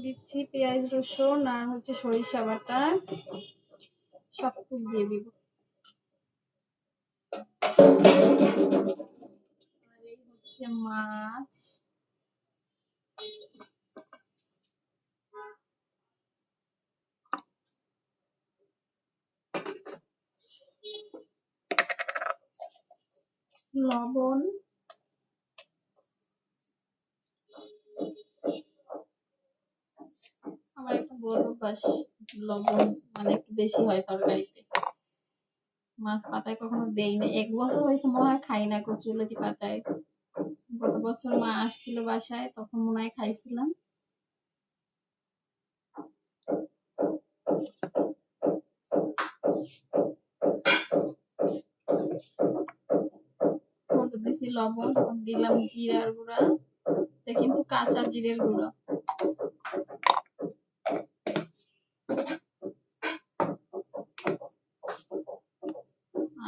দিচ্ছি পেঁয়াজ রসুন আর হচ্ছে সরিষা বাটা, সব দিয়ে দিব। আর এই হচ্ছে মাছ, লবণ, আমার একটু বড় অভ্যাস, লবণ মানে একটু বেশি হয় তরকারিতে। মাছ পাতায় কখনো দেই না, 1 বছর হয়েছে মনে হয় খাই না কচুরলতি পাতায়। গত বছর মা আসছিল বাসায়, তখন মনে হয় খাইছিলাম। দিছি লবণ, দিলাম জিরার গুঁড়া, এটা কিন্তু কাঁচা জিরের গুঁড়া।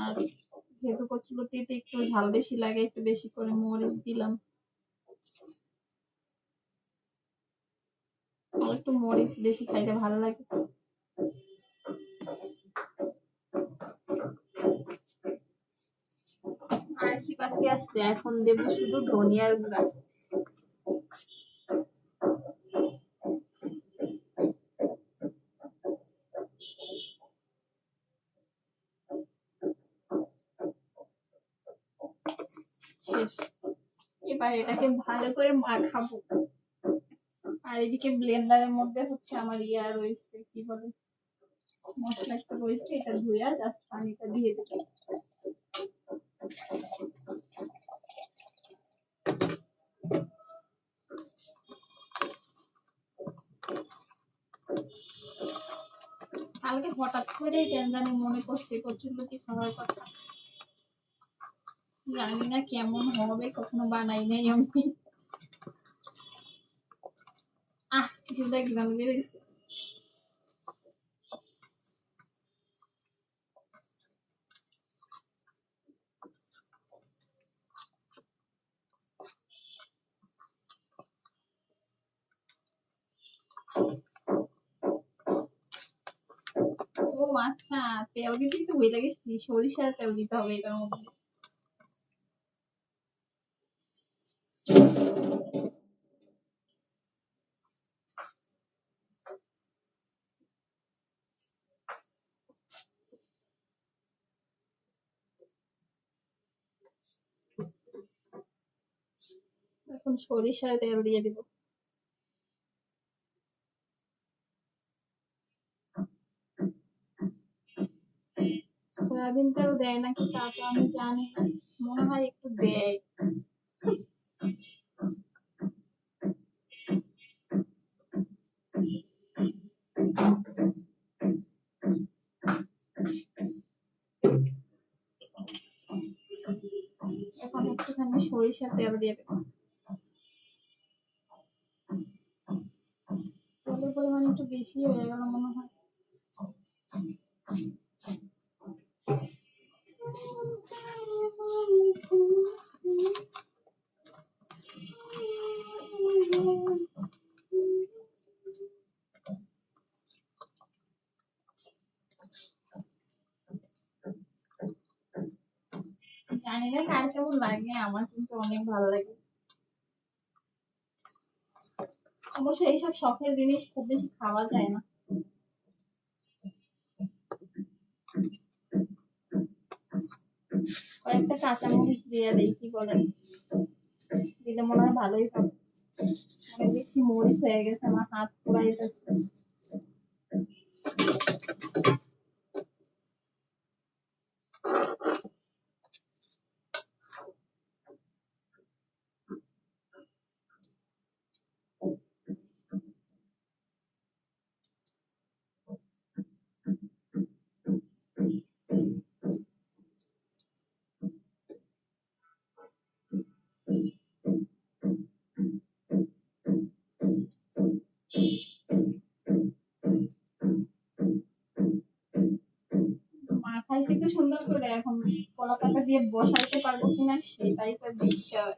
আর যেহেতু কচুরলতিতে একটু ঝাল বেশি লাগে, একটু বেশি করে মরিচ দিলাম। একটু মরিচ বেশি খাইতে ভালো লাগে। আর কি বাকি আছে, এখন দেব শুধু ধনিয়ার গুঁড়া। শেষ। এবার এটাকে ভালো করে মাখাবো। আর এদিকে ব্লেন্ডারের মধ্যে হচ্ছে আমার ইয়া রয়েছে, কি বলে, মশলা একটু রয়েছে, এটা ধুইয়া জাস্ট পানিটা দিয়ে দেবো। কালকে হঠাৎ করে কেন জানি মনে করছে কচুরলতি খাওয়ার কথা। জানি না কেমন হবে, কখনো বানাই নাই আমি। কিছু দেখলাম বেরোইছে। ও আচ্ছা, তেল দিতেই তো ভুলে গেছি, সরিষার তেল দিতে হবে এটার মধ্যে। এখন সরিষার তেল দিয়ে দিব। সয়াবিন তেল দেয় নাকি তা তো আমি জানি না, মনে হয় একটু দেয়। এখন একটুখানি সরিষার তেল দিয়ে দেব। তেলের পরিমাণ একটু বেশি হয়ে গেল মনে হয়। জানি না কার কেমন লাগে, আমার কিন্তু অনেক ভালো লাগে। অবশ্য এইসব শখের জিনিস খুব বেশি খাওয়া যায় না। কয়েকটা কাঁচামরিচ দিয়ে দেই, কি বলেন? দিলে মনে হয় ভালোই হবে। অনেক বেশি মরিচ হয়ে গেছে, আমার হাত পুরাই যাচ্ছে। মাখাইছি তো সুন্দর করে, এখন কলা পাতা দিয়ে বসাইতে পারবো কিনা সেটাই তো বিষয়।